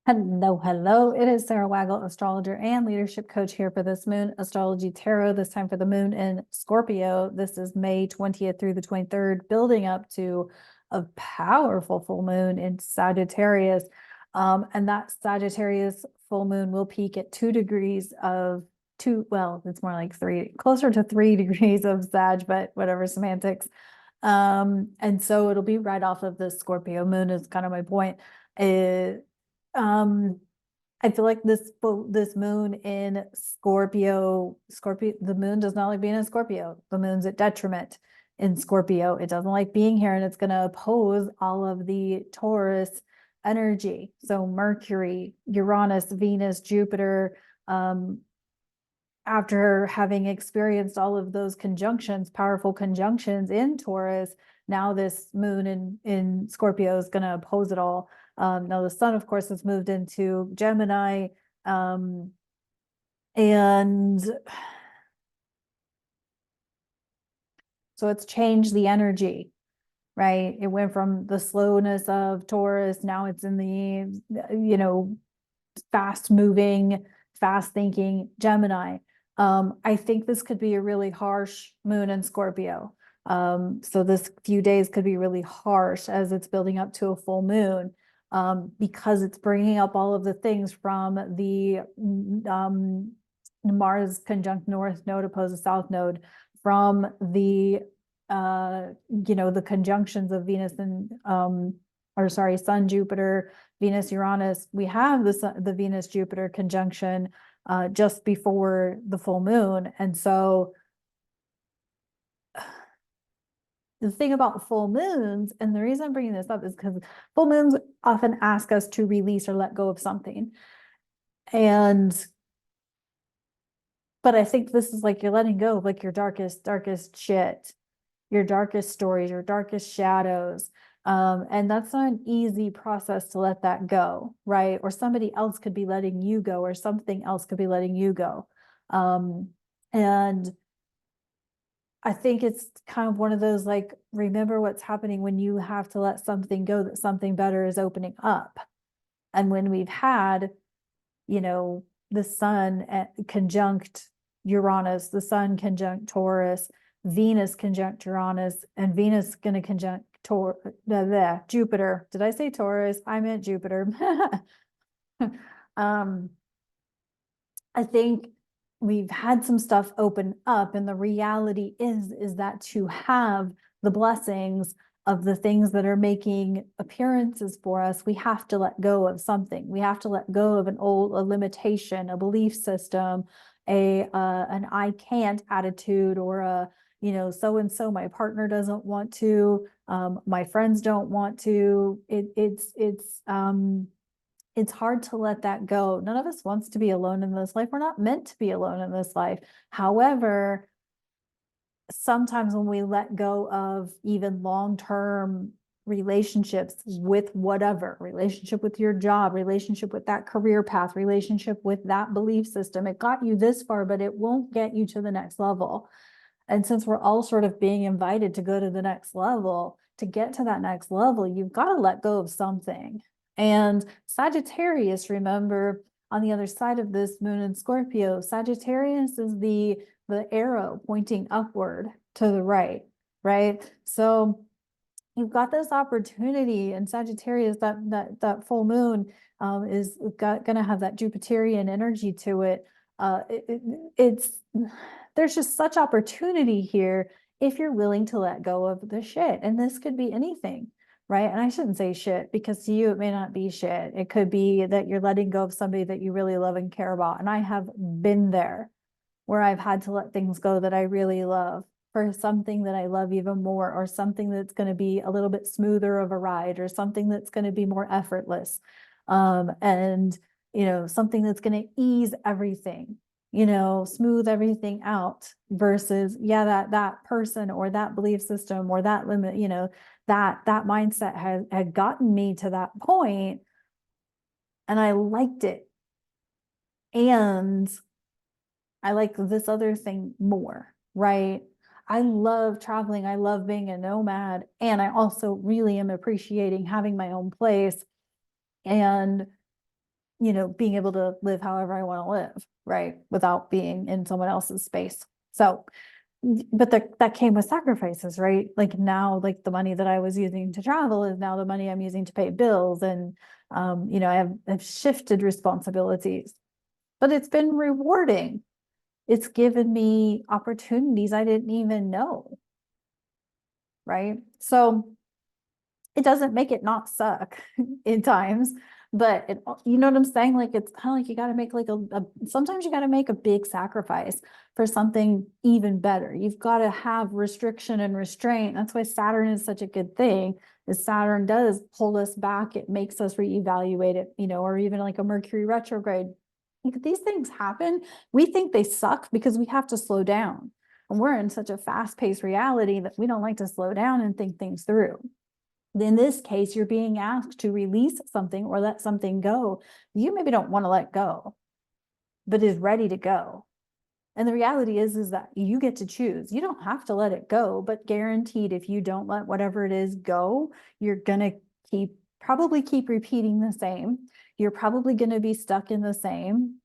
Hello, hello. It is Sarah Waggle, astrologer and leadership coach here for this Moon Astrology Tarot, this time for the moon in Scorpio. This is May 20th through the 23rd, building up to a powerful full moon in Sagittarius. And that Sagittarius full moon will peak at 2 degrees of well, it's more like closer to 3 degrees of Sag, but whatever, semantics. And so it'll be right off of the Scorpio moon is kind of my point. I feel like this moon in Scorpio, the moon does not like being in Scorpio. The moon's at detriment in Scorpio. It doesn't like being here, and it's going to oppose all of the Taurus energy. So Mercury, Uranus, Venus, Jupiter, after having experienced all of those conjunctions, powerful conjunctions in Taurus, now this moon in Scorpio is going to oppose it all. Now the sun, of course, has moved into Gemini, and so it's changed the energy, right? It went from the slowness of Taurus, now it's in the, fast moving, fast thinking Gemini. I think this could be a really harsh moon in Scorpio. So this few days could be really harsh as it's building up to a full moon, because it's bringing up all of the things from the Mars conjunct North node opposed to South node, from the the conjunctions of Venus and Sun Jupiter, Venus Uranus. We have the Venus Jupiter conjunction just before the full moon, and so the thing about full moons, and the reason I'm bringing this up is because full moons often ask us to release or let go of something, but I think this is like you're letting go of like your darkest shit, your darkest stories, your darkest shadows. And that's not an easy process to let that go, right? Or somebody else could be letting you go, or something else could be letting you go. And I think it's kind of one of those, like, remember what's happening when you have to let something go, that something better is opening up. And when we've had, the sun conjunct Uranus, the sun conjunct Taurus, Venus conjunct Uranus, and Venus going to conjunct Jupiter. Did I say Taurus? I meant Jupiter. I think we've had some stuff open up, and the reality is that to have the blessings of the things that are making appearances for us, we have to let go of something. We have to let go of a limitation, a belief system, an I can't attitude, or a so and so my partner doesn't want to, my friends don't want to. It's hard to let that go. None of us wants to be alone in this life. We're not meant to be alone in this life. However, sometimes when we let go of even long-term relationships with whatever, relationship with your job, relationship with that career path, relationship with that belief system, it got you this far, but it won't get you to the next level. And since we're all sort of being invited to go to the next level, to get to that next level, you've got to let go of something. And Sagittarius, remember, on the other side of this moon in Scorpio, Sagittarius is the arrow pointing upward to the right? So you've got this opportunity, and Sagittarius, that full moon is going to have that Jupiterian energy to it. There's just such opportunity here if you're willing to let go of the shit. And this could be anything, right? And I shouldn't say shit, because to you it may not be shit. It could be that you're letting go of somebody that you really love and care about. And I have been there, where I've had to let things go that I really love for something that I love even more, or something that's going to be a little bit smoother of a ride, or something that's going to be more effortless. And something that's going to ease everything, smooth everything out, versus, that person or that belief system or that limit, that mindset had gotten me to that point, and I liked it. And I like this other thing more, right? I love traveling. I love being a nomad. And I also really am appreciating having my own place. And being able to live however I want to live, right? Without being in someone else's space. So, but that came with sacrifices, right? Like now, like the money that I was using to travel is now the money I'm using to pay bills. And, I've shifted responsibilities, but it's been rewarding. It's given me opportunities I didn't even know, right? So it doesn't make it not suck in times, but you know what I'm saying? Like it's kind of like you got to make like sometimes you got to make a big sacrifice for something even better. You've got to have restriction and restraint. That's why Saturn is such a good thing. Is Saturn does pull us back. It makes us reevaluate it, or even like a Mercury retrograde. Like these things happen. We think they suck because we have to slow down. And we're in such a fast-paced reality that we don't like to slow down and think things through. In this case, you're being asked to release something or let something go you maybe don't want to let go, but is ready to go. And the reality is that you get to choose. You don't have to let it go, but guaranteed, if you don't let whatever it is go, you're going to probably keep repeating the same. You're probably going to be stuck in the same.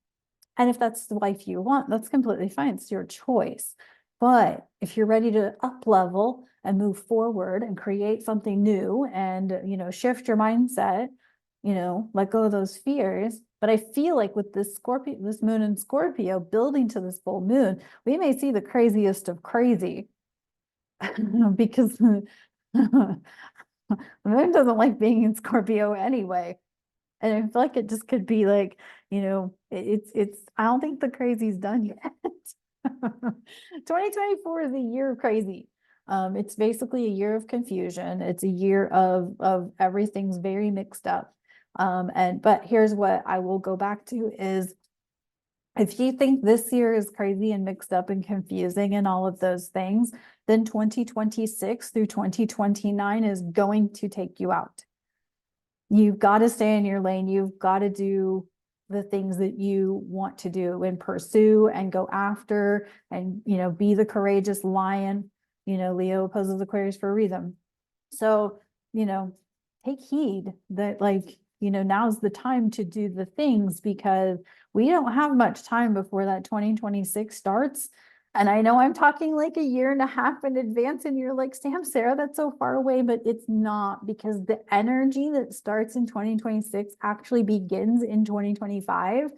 And if that's the life you want, that's completely fine. It's your choice. But if you're ready to up level and move forward and create something new and, shift your mindset, let go of those fears. But I feel like with this moon in Scorpio building to this full moon, we may see the craziest of crazy because the moon doesn't like being in Scorpio anyway. And I feel like it just could be like, I don't think the crazy's done yet. 2024 is a year of crazy. It's basically a year of confusion. It's a year of everything's very mixed up. But here's what I will go back to is if you think this year is crazy and mixed up and confusing and all of those things, then 2026 through 2029 is going to take you out. You've got to stay in your lane. You've got to do the things that you want to do and pursue and go after and, be the courageous lion. Leo opposes Aquarius for a reason. So, take heed that now's the time to do the things because we don't have much time before that 2026 starts. And I know I'm talking like a year and a half in advance and you're like, Sam, Sarah, that's so far away, but it's not because the energy that starts in 2026 actually begins in 2025.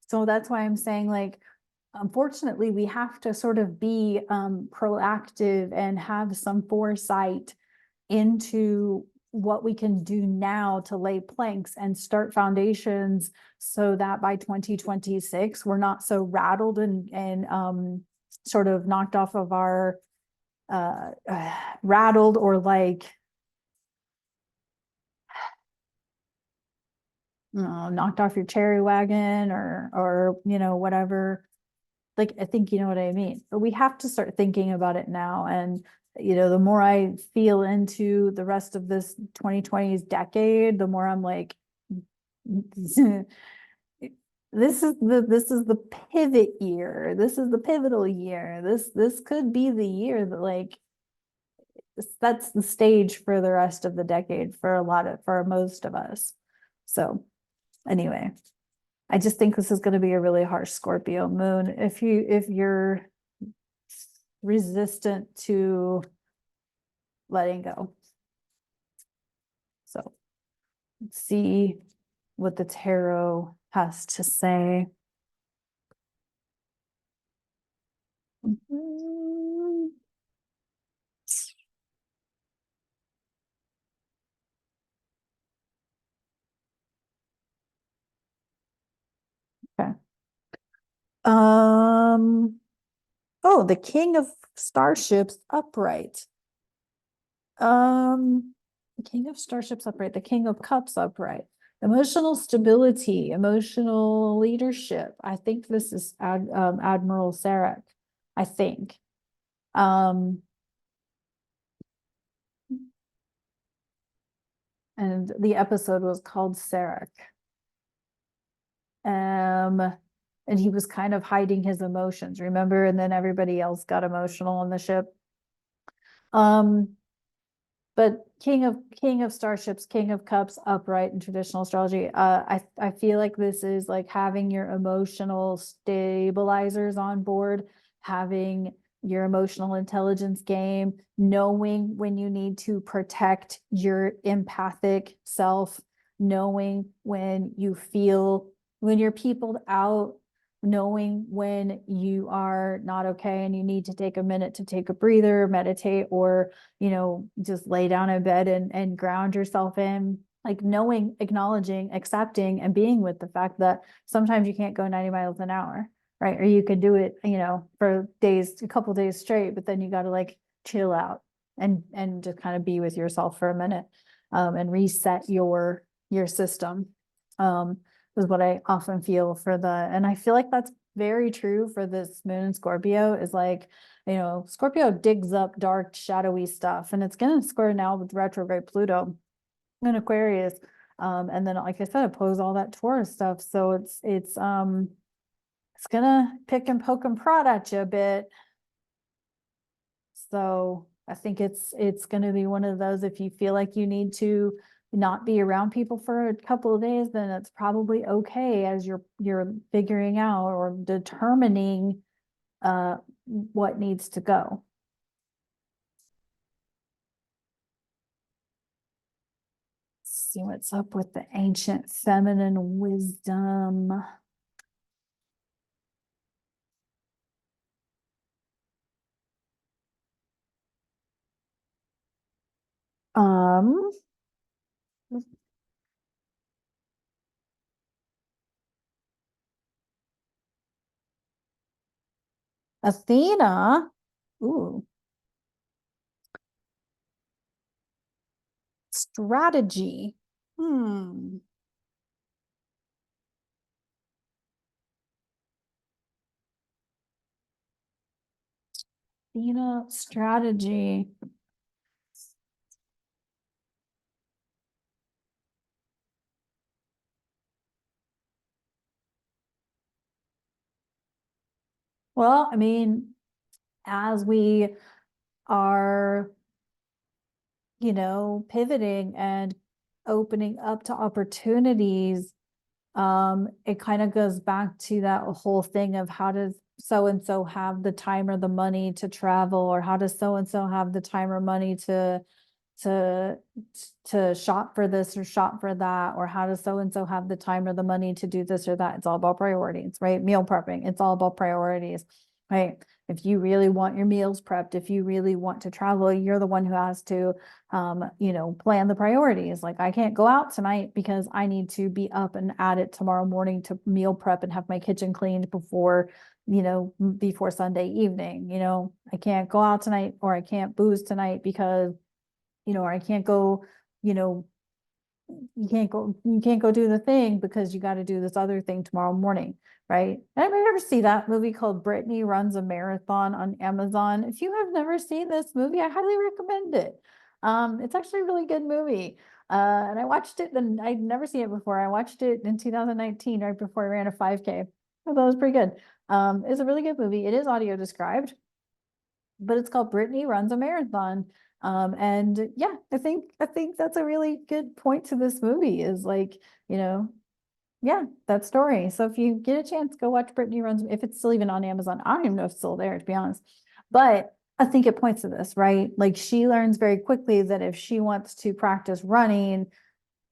So that's why I'm saying like, unfortunately, we have to sort of be proactive and have some foresight into what we can do now to lay planks and start foundations so that by 2026 we're not so rattled and sort of knocked off of our rattled or like knocked off your cherry wagon or whatever. Like I think you know what I mean, but we have to start thinking about it now. And the more I feel into the rest of this 2020s decade, the more I'm like this is the pivot year. This is the pivotal year. This could be the year that like that's the stage for the rest of the decade for most of us. So anyway, I just think this is going to be a really harsh Scorpio moon. If you're resistant to letting go. So let's see what the tarot has to say. Okay. Oh, the King of Starships upright. The King of Starships upright, the King of Cups upright. Emotional stability, emotional leadership. I think this is Admiral Sarek. I think. And the episode was called Sarek. And he was kind of hiding his emotions, remember? And then everybody else got emotional on the ship. But But King of Starships, King of Cups, upright in traditional astrology. I feel like this is like having your emotional stabilizers on board, having your emotional intelligence game, knowing when you need to protect your empathic self, knowing when you feel when you're peopled out, knowing when you are not okay and you need to take a minute to take a breather, meditate, or just lay down in bed and ground yourself in, like knowing, acknowledging, accepting, and being with the fact that sometimes you can't go 90 miles an hour, right? Or you could do it, for days, a couple days straight, but then you got to like chill out and just kind of be with yourself for a minute, and reset your system. Is what I often feel and I feel like that's very true for this moon in Scorpio, is like, Scorpio digs up dark, shadowy stuff, and it's going to square now with retrograde Pluto in Aquarius. And then, like I said, oppose all that Taurus stuff. So it's gonna pick and poke and prod at you a bit. So I think it's going to be one of those, if you feel like you need to not be around people for a couple of days, then it's probably okay, as you're figuring out or determining what needs to go. Let's see what's up with the ancient feminine wisdom. Um, Athena. Ooh. Strategy. Athena strategy. Well, I mean, as we are, pivoting and opening up to opportunities, it kind of goes back to that whole thing of, how does so and so have the time or the money to travel, or how does so and so have the time or money to to shop for this or shop for that, or how does so and so have the time or the money to do this or that. It's all about priorities, right? Meal prepping, it's all about priorities, right? If you really want your meals prepped, if you really want to travel, you're the one who has to plan the priorities. Like, I can't go out tonight because I need to be up and at it tomorrow morning to meal prep and have my kitchen cleaned before Sunday evening. I can't go out tonight, or I can't booze tonight because or I can't go, you can't go do the thing because you got to do this other thing tomorrow morning, right? Anybody ever see that movie called Brittany Runs a Marathon on Amazon? If you have never seen this movie, I highly recommend it. It's actually a really good movie. And I watched it, and I'd never seen it before. I watched it in 2019, right before I ran a 5K. I thought it was pretty good. It's a really good movie. It is audio described, but it's called Brittany Runs a Marathon. And yeah, I think that's a really good point to this movie, is like, yeah, that story. So if you get a chance, go watch Brittany Runs, if it's still even on Amazon. I don't even know if it's still there, to be honest. But I think it points to this, right? Like, she learns very quickly that if she wants to practice running,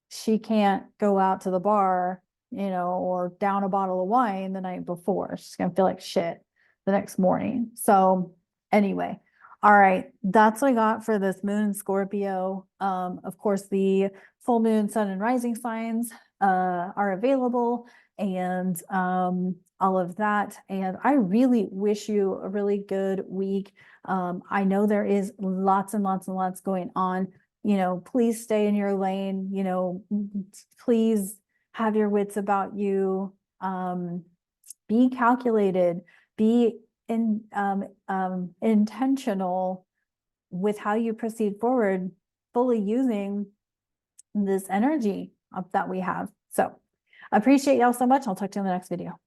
she can't go out to the bar, or down a bottle of wine the night before. She's gonna feel like shit the next morning. So anyway, all right, that's what I got for this moon Scorpio. Of course, the full moon, sun, and rising signs are available, and all of that. And I really wish you a really good week. I know there is lots and lots and lots going on. Please stay in your lane, please have your wits about you, be calculated, be intentional with how you proceed forward, fully using this energy that we have. So I appreciate y'all so much. I'll talk to you in the next video.